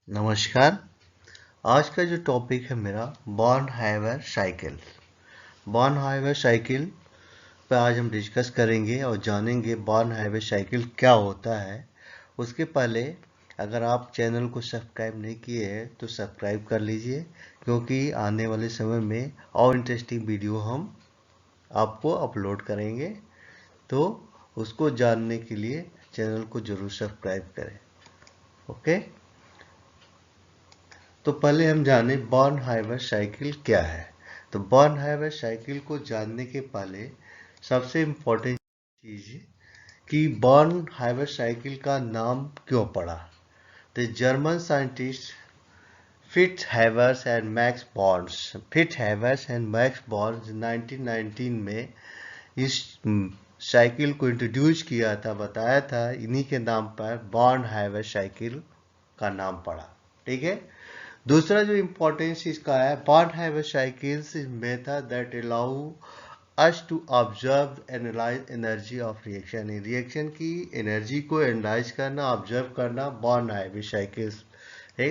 नमस्कार। आज का जो टॉपिक है मेरा born Haber cycle. Born Haber cycle पे आज हम डिस्कस करेंगे और जानेंगे बॉर्न हाइवर साइकिल क्या होता है। उसके पहले अगर आप चैनल को सब्सक्राइब नहीं किए हैं तो सब्सक्राइब कर लीजिए, क्योंकि आने वाले समय में और इंटरेस्टिंग वीडियो हम आपको अपलोड करेंगे। तो उसको जानने के लिए चैनल को जरूर सब्सक्राइब करें। ओके, तो पहले हम जाने बॉर्न हाइवर साइकिल क्या है। तो बॉर्न हाइवर साइकिल को जानने के पहले सबसे इम्पोर्टेंट चीज कि बॉर्न हाइवर साइकिल का नाम क्यों पड़ा। तो German scientist Fritz Haber's and Max Born's 1919 में इस साइकिल को इंट्रोड्यूस किया था, बताया था। इन्हीं के नाम पर बॉर्न हाइवर साइकिल का नाम पड़ा। ठीक है। दूसरा जो इम्पोर्टेंस इसका है, Born Haber cycles is method that allow us to observe analyse energy of reaction. Reaction की एनर्जी को एनालाइज करना, ऑब्जर्व करना, बॉर्न हाइवर साइकिल्स है।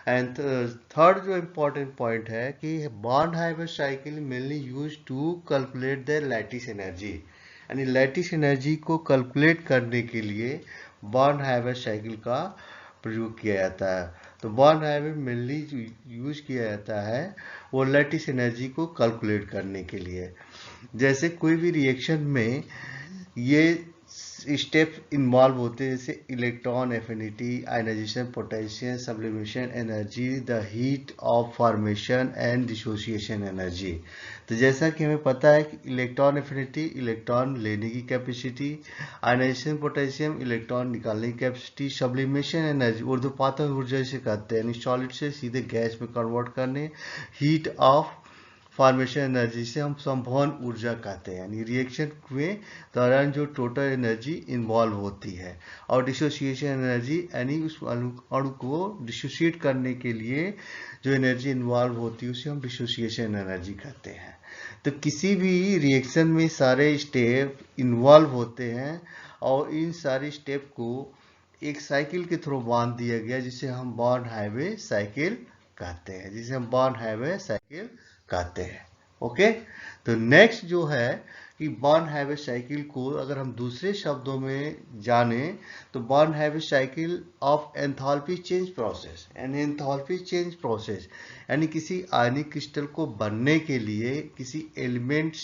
एंड थर्ड जो इम्पोर्टेंट पॉइंट है कि Born Haber cycle mainly use to calculate the lattice energy, यानी lattice energy को कैलकुलेट करने के लिए बॉर्न हाइवर साइकिल का प्रयोग किया जाता है। तो बॉर्न हाइवर मेनली यूज किया जाता है वो लैटिस एनर्जी को कैलकुलेट करने के लिए। जैसे कोई भी रिएक्शन में ये स्टेप इन्वॉल्व होते हैं, जैसे electron affinity, ionisation, potential, sublimation energy, the heat of formation and dissociation energy. तो जैसा कि हमें पता है कि इलेक्ट्रॉन एफिनिटी इलेक्ट्रॉन लेने की कैपेसिटी, आयनाइजेशन पोटेंशियम इलेक्ट्रॉन निकालने की कैपेसिटी, सब्लिमेशन एनर्जी ऊर्ध्वपातन ऊर्जा से कहते हैं, यानी सॉलिड से सीधे गैस में कन्वर्ट करने, हीट ऑफ फॉर्मेशन एनर्जी से हम संवहन ऊर्जा कहते हैं, यानी रिएक्शन में दौरान जो टोटल एनर्जी इन्वॉल्व होती है। और डिसोसिएशन एनर्जी यानी उस अणु को डिसोसिएट करने के लिए जो एनर्जी इन्वॉल्व होती है उसे हम डिसोसिएशन एनर्जी कहते हैं। तो किसी भी रिएक्शन में सारे स्टेप इन्वॉल्व होते हैं और इन सारे स्टेप को एक साइकिल के थ्रू बांध दिया गया, जिसे हम बॉर्न हाईवे साइकिल कहते हैं। ओके। तो नेक्स्ट जो है कि बॉर्न हाईवे साइकिल को अगर हम दूसरे शब्दों में जाने तो born highway cycle of enthalpy change process, यानी किसी आयनिक क्रिस्टल को बनने के लिए किसी एलिमेंट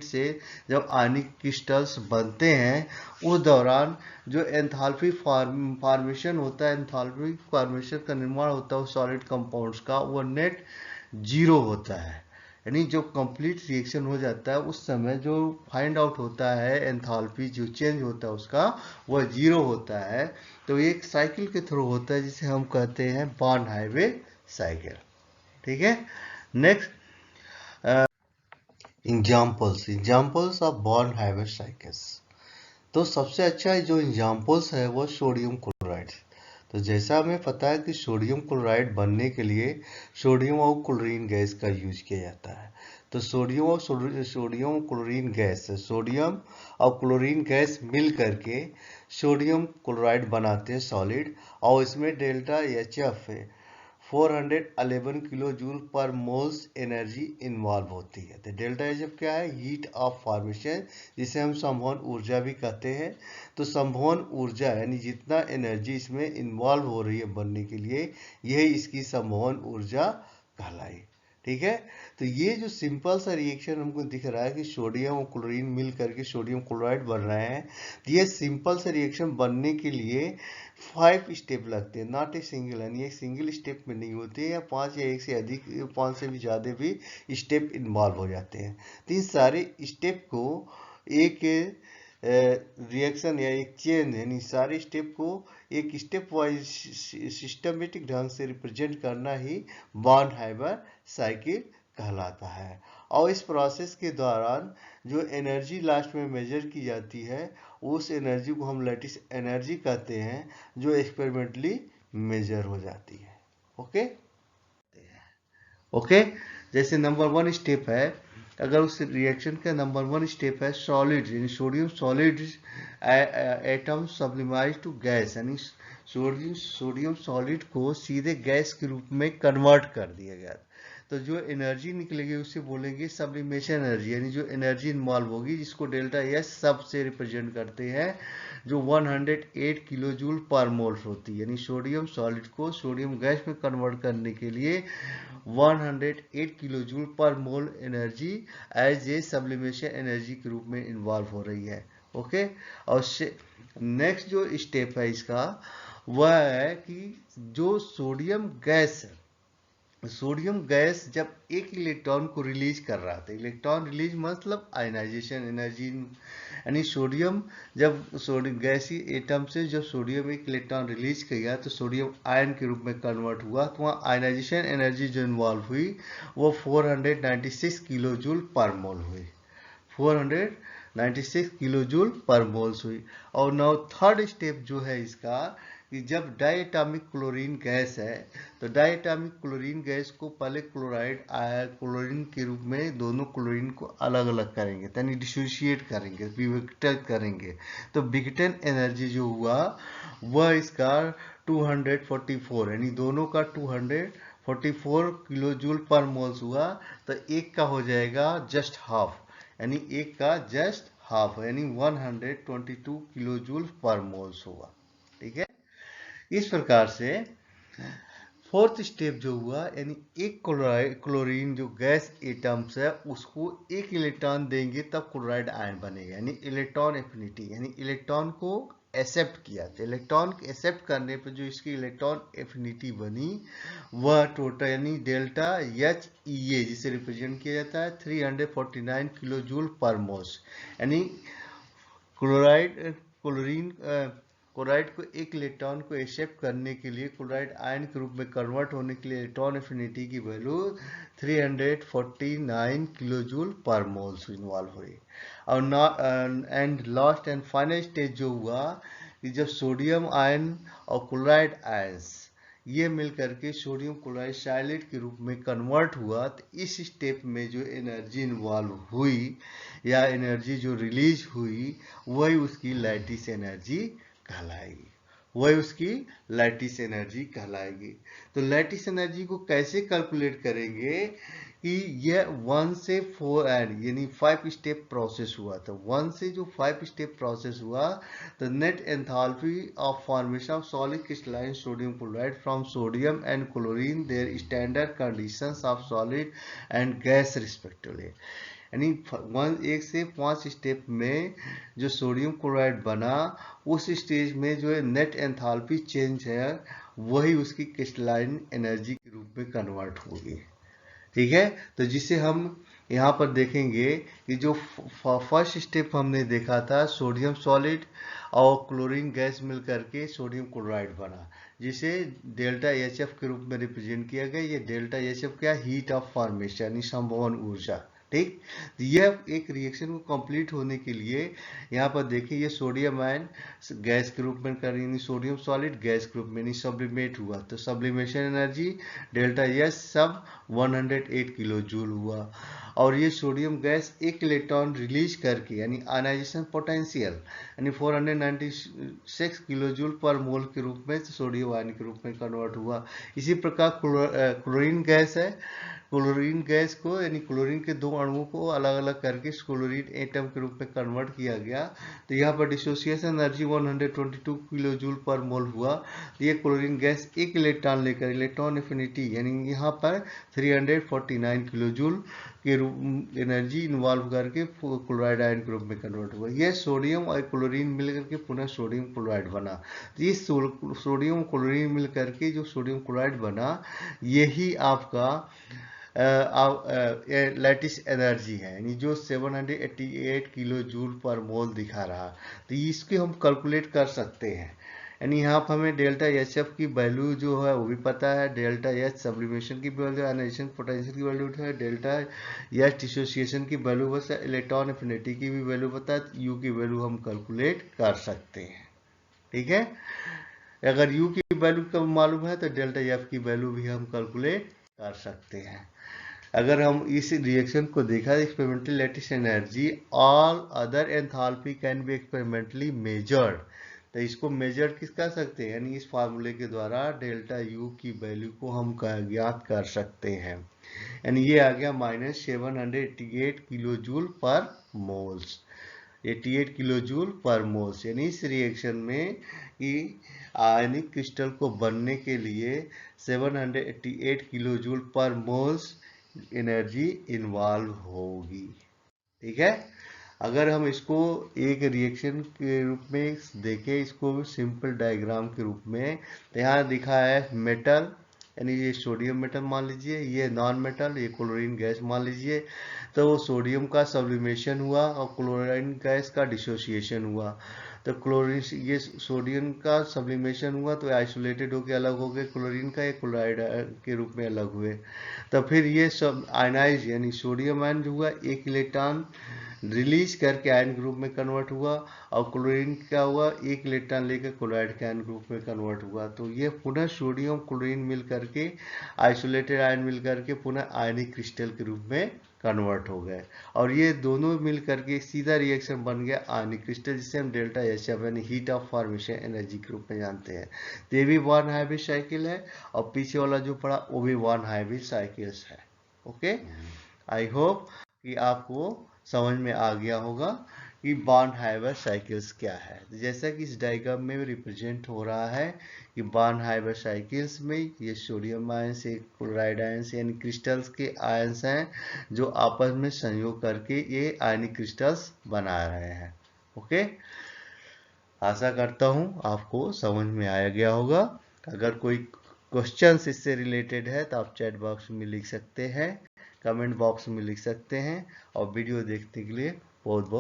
से जब आयनिक क्रिस्टल्स बनते हैं उस दौरान जो एंथैल्पी फॉर्मेशन होता है, एंथैल्पी फॉर्मेशन का निर्माण होता है सॉलिड कंपाउंड्स का, वो नेट जीरो होता है। यानी जो कंप्लीट रिएक्शन हो जाता है उस समय जो फाइंड आउट होता है एंथैल्पी जो चेंज होता है उसका, वह जीरो होता है। तो एक साइकिल के थ्रू होता है जिसे हम कहते हैं बॉर्न हाईवे साइकिल। ठीक है। Next, examples of born highway cycles. तो सबसे अच्छा जो एग्जाम्पल्स है वो सोडियम क्लोराइड। तो जैसा हमें पता है कि सोडियम क्लोराइड बनने के लिए सोडियम और क्लोरीन गैस का यूज किया जाता है। तो सोडियम क्लोरीन गैस, सोडियम और क्लोरीन गैस मिल करके सोडियम क्लोराइड बनाते हैं सॉलिड, और इसमें delta H F 411 kilo joule पर मोल्स एनर्जी इन्वॉल्व होती है। तो डेल्टा एच एफ क्या है? हीट ऑफ फॉर्मेशन, जिसे हम संवहन ऊर्जा भी कहते हैं। तो संवहन ऊर्जा यानी जितना एनर्जी इसमें इन्वॉल्व हो रही है बनने के लिए, यही इसकी संवहन ऊर्जा कहलाई। ठीक है। तो ये जो सिंपल सा रिएक्शन हमको दिख रहा है कि सोडियम और क्लोरीन मिल करके सोडियम क्लोराइड बन रहे हैं, तो ये सिंपल सा रिएक्शन बनने के लिए 5 स्टेप लगते हैं, नॉट ए सिंगल, यानी एक सिंगल स्टेप में नहीं होते, या 5 या एक से अधिक, 5 से भी ज़्यादा भी स्टेप इन्वॉल्व हो जाते हैं। तो इन सारे स्टेप को एक रिएक्शन या एक चेन, यानी सारे स्टेप को एक स्टेप वाइज सिस्टमेटिक ढंग से रिप्रेजेंट करना ही बॉर्न हाइवर साइकिल कहलाता है। और इस प्रोसेस के दौरान जो एनर्जी लास्ट में मेजर की जाती है उस एनर्जी को हम लैटिस एनर्जी कहते हैं, जो एक्सपेरिमेंटली मेजर हो जाती है। ओके। ओके। जैसे नंबर 1 स्टेप है, अगर उस रिएक्शन का नंबर 1 स्टेप है सॉलिड, यानी sodium solid atom sublimise to gas, यानी सोडियम सॉलिड को सीधे गैस के रूप में कन्वर्ट कर दिया गया। तो जो एनर्जी निकलेगी उसे बोलेंगे सब्लिमेशन एनर्जी, यानी जो एनर्जी इन्वॉल्व होगी, जिसको डेल्टा एस सब से रिप्रेजेंट करते हैं, जो 108 किलो जूल पर मोल होती है। यानी सोडियम सॉलिड को सोडियम गैस में कन्वर्ट करने के लिए 108 kilo joule per mole energy as a sublimation energy के रूप में इन्वॉल्व हो रही है। ओके, और नेक्स्ट जो स्टेप है इसका वह है कि जो सोडियम गैस जब एक इलेक्ट्रॉन को रिलीज कर रहा था, इलेक्ट्रॉन रिलीज मतलब आयनाइजेशन एनर्जी, यानी सोडियम गैसीय एटम से जब सोडियम एक इलेक्ट्रॉन रिलीज किया तो सोडियम आयन के रूप में कन्वर्ट हुआ, तो वहाँ आयनाइजेशन एनर्जी जो इन्वॉल्व हुई वो 496 किलो जूल पर मोल हुई, 496 किलो जूल पर मोल्स हुई। और नाउ थर्ड स्टेप जो है इसका कि जब डायटॉमिक क्लोरीन गैस है, तो डायटॉमिक क्लोरीन गैस को पहले क्लोरीन के रूप में दोनों क्लोरीन को अलग अलग करेंगे, यानी डिसोशिएट करेंगे, विघटित करेंगे। तो विघटन एनर्जी जो हुआ वह इसका 244, यानी दोनों का 244 किलो जूल पर मोल्स हुआ। तो एक का हो जाएगा जस्ट हाफ, यानी एक का जस्ट हाफ, यानी 122 किलो जूल पर मोल्स होगा। ठीक है, इस प्रकार से फोर्थ स्टेप जो हुआ, यानी एक क्लोरीन जो गैस एटम्स है उसको एक इलेक्ट्रॉन देंगे तब क्लोराइड आयन बनेगा, यानी इलेक्ट्रॉन एफिनिटी, यानी इलेक्ट्रॉन को एक्सेप्ट किया। तो इलेक्ट्रॉन एक्सेप्ट करने पर जो इसकी इलेक्ट्रॉन एफिनिटी बनी वह टोटल, यानी डेल्टा एच ई ए जिसे रिप्रेजेंट किया जाता है 349 किलो जूल पर मोल्स, यानी क्लोराइड को एक इलेक्ट्रॉन को एक्सेप्ट करने के लिए, क्लोराइड आयन के रूप में कन्वर्ट होने के लिए इलेक्ट्रॉन एफिनिटी की वैल्यू 349 किलो जूल पर मोल्स इन्वॉल्व हुई। और and last and final stage जो हुआ कि जब सोडियम आयन और क्लोराइड आयंस ये मिलकर के सोडियम क्लोराइड साइलेट के रूप में कन्वर्ट हुआ, तो इस स्टेप में जो एनर्जी इन्वॉल्व हुई या एनर्जी जो रिलीज हुई वही उसकी लैटिस एनर्जी कहलाएगी, वही उसकी लैटिस एनर्जी कहलाएगी। तो लैटिस एनर्जी को कैसे कैलकुलेट करेंगे कि यह 1 से 4 यानी 5 स्टेप प्रोसेस हुआ था। 1 से जो 5 स्टेप प्रोसेस हुआ तो net enthalpy of formation of solid crystalline sodium chloride from sodium and chlorine their standard conditions of solid and gas respectively, यानी 1 से 5 स्टेप में जो सोडियम क्लोराइड बना उस स्टेज में जो है नेट एंथैल्पी चेंज है वही उसकी क्रिस्टलाइन एनर्जी के रूप में कन्वर्ट होगी। ठीक है, तो जिसे हम यहाँ पर देखेंगे कि जो फर्स्ट स्टेप हमने देखा था सोडियम सॉलिड और क्लोरीन गैस मिलकर के सोडियम क्लोराइड बना, जिसे डेल्टा एच एफ के रूप में रिप्रेजेंट किया गया। ये डेल्टा एच एफ क्या, हीट ऑफ फॉर्मेशन यानी संभवन ऊर्जा। ठीक, यह एक रिएक्शन को कंप्लीट होने के लिए यहाँ पर देखिए ये सोडियम आयन गैस के रूप में कर, यानी सोडियम सॉलिड गैस के रूप में सब्लिमेट हुआ, तो सब्लिमेशन एनर्जी डेल्टा एस सब 108 किलो जूल हुआ। और ये सोडियम गैस एक इलेक्ट्रॉन रिलीज करके, यानी आयनाइजेशन पोटेंशियल, यानी 496 किलो जूल पर मोल के रूप में सोडियम आयन के रूप में कन्वर्ट हुआ। इसी प्रकार क्लोरीन गैस है, क्लोरीन गैस को यानी क्लोरीन के दो अणुओं को अलग अलग करके क्लोरीन एटम के रूप में कन्वर्ट किया गया। तो यहाँ पर dissociation energy 122 kilo joule per मोल हुआ। तो ये क्लोरीन गैस एक इलेक्ट्रॉन लेकर इलेक्ट्रॉन एफिनिटी यानी यहाँ पर 349 किलो जूल के रूप एनर्जी इन्वॉल्व करके क्लोराइड आयन के रूप में कन्वर्ट हुआ। यह सोडियम और क्लोरीन मिलकर के पुनः सोडियम क्लोराइड बना। तो ये सोडियम क्लोरीन मिलकर के जो सोडियम क्लोराइड बना यही आपका लैटिस एनर्जी है, यानी जो 788 किलो जूल पर मोल दिखा रहा। तो इसके हम कैलकुलेट कर सकते हैं, यानी यहाँ पर हमें डेल्टा एच एफ की वैल्यू जो है वो भी पता है, डेल्टा एच सब्लिमेशन की वैल्यू, आयनाइजेशन पोटेंशियल की वैल्यू है, डेल्टा एच डिसोसिएशन की वैल्यू बस, इलेक्ट्रॉन एफिनिटी की भी वैल्यू पता है, यू की वैल्यू हम कैलकुलेट कर सकते हैं। ठीक है, अगर यू की वैल्यू कब मालूम है तो डेल्टा एफ की वैल्यू भी हम कैलकुलेट कर सकते हैं। अगर हम इस रिएक्शन को देखा experimental lattice energy all other enthalpy can be experimentally measured, तो इसको मेजर किस कर सकते हैं, यानी इस फार्मूले के द्वारा डेल्टा यू की वैल्यू को हम ज्ञात कर सकते हैं। यानी ये आ गया -788 किलो जूल पर मोल्स, 88 किलो जूल पर मोल्स। यानी इस रिएक्शन में कि आयनिक क्रिस्टल को बनने के लिए 788 किलो जूल पर मोल्स एनर्जी इन्वॉल्व होगी। ठीक है, अगर हम इसको एक रिएक्शन के रूप में देखें, इसको सिंपल डायग्राम के रूप में, तो यहाँ दिखा है मेटल, यानी ये सोडियम मेटल मान लीजिए, ये नॉन मेटल, ये क्लोरीन गैस मान लीजिए। तो सोडियम का सब्लिमेशन हुआ और क्लोरीन गैस का डिसोसिएशन हुआ। तो क्लोरीन, ये सोडियम का सब्लिमेशन हुआ तो आइसोलेटेड होकर अलग हो गए, क्लोरीन का एक क्लोराइड के रूप में अलग हुए। तो फिर ये सब आयनाइज, यानी सोडियम आयन जो हुआ एक इलेक्ट्रॉन रिलीज करके आयन ग्रुप में कन्वर्ट हुआ, और क्लोरीन क्या हुआ, एक इलेक्ट्रॉन लेकर क्लोराइड के आयन ग्रुप में कन्वर्ट हुआ। तो ये पुनः सोडियम क्लोरीन मिल करके, आइसोलेटेड आयन मिल करके पुनः आयनिक क्रिस्टल के रूप में कन्वर्ट हो गए, और ये दोनों मिल करके सीधा रिएक्शन बन गया आयनिक क्रिस्टल, जिसे हम डेल्टा एच यानी हीट ऑफ फॉर्मेशन एनर्जी के रूप में जानते हैं। तो ये भी वन हाइब्रिड साइकिल है, और पीछे वाला जो पड़ा वो भी वन हाइब्रिड साइकिल्स है। ओके, आई होप कि आपको समझ में आ गया होगा कि बॉर्न हाइबर साइकिल्स क्या है। तो जैसा कि इस डायग्राम में रिप्रेजेंट हो रहा है कि बॉर्न हाइबर साइकिल्स में ये सोडियम आयंस, क्लोराइड आयंस, यानी क्रिस्टल्स के आयंस हैं जो आपस में संयोग करके ये आयनिक क्रिस्टल्स बना रहे हैं। ओके, आशा करता हूँ आपको समझ में आया गया होगा। अगर कोई क्वेश्चंस इससे रिलेटेड है तो आप चैट बॉक्स में लिख सकते हैं, कमेंट बॉक्स में लिख सकते हैं, और वीडियो देखने के लिए बहुत बहुत